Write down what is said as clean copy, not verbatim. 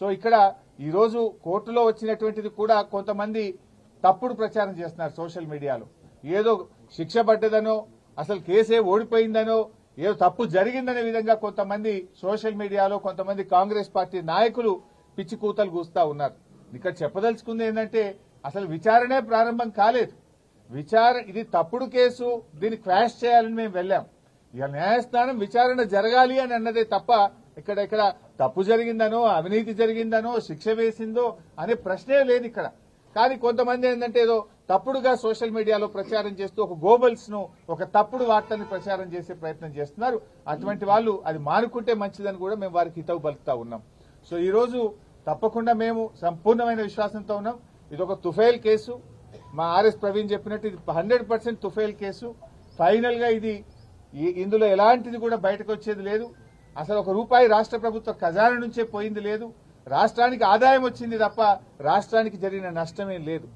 So ఇక్కడ ఈ రోజు కోర్టులో వచ్చినటువంటిది కూడా కొంతమంది తప్పుడు ప్రచారం చేస్తున్నారు సోషల్ మీడియాలో. ఏదో శిక్ష పడ్డదనో అసలు కేసే ఓడిపోయిందనో ఏదో తప్పు జరిగిందనే విధంగా కొంతమంది సోషల్ మీడియాలో కొంతమంది కాంగ్రెస్ పార్టీ నాయకులు పిచ్చి కూతలు కూస్తా ఉన్నారు. ఇక్కడ చెప్పదలుచుకుంది ఏంటంటే అసలు విచారణే ప్రారంభం కాలేదు. ఇది తప్పుడు కేసు, దీన్ని క్వాష్ చేయాలని మేము వెళ్ళాం. ఇక న్యాయస్థానం విచారణ జరగాలి అని అన్నదే తప్ప ఇక్కడ తప్పు జరిగిందనో అవినీతి జరిగిందనో శిక్ష వేసిందో అనే ప్రశ్నే లేదు ఇక్కడ. కానీ కొంతమంది ఏంటంటే ఏదో తప్పుడుగా సోషల్ మీడియాలో ప్రచారం చేస్తూ ఒక గోబల్స్ ను ఒక తప్పుడు వార్తల్ని ప్రచారం చేసే ప్రయత్నం చేస్తున్నారు. అటువంటి వాళ్ళు అది మానుకుంటే మంచిదని కూడా మేము వారికి హితవు పలుకుతా ఉన్నాం. సో ఈ రోజు తప్పకుండా మేము సంపూర్ణమైన విశ్వాసంతో ఉన్నాం. ఇది ఒక తుఫైల్ కేసు. మా ఆర్ఎస్ ప్రవీణ్ చెప్పినట్టు ఇది 100% తుఫైల్ కేసు. ఫైనల్ గా ఇందులో ఎలాంటిది కూడా బయటకు వచ్చేది లేదు. అసలు ₹1 రాష్ట్ర ప్రభుత్వ ఖజానా నుంచే పోయింది లేదు. రాష్ట్రానికి ఆదాయం వచ్చింది తప్ప రాష్ట్రానికి జరిగిన నష్టమేం లేదు.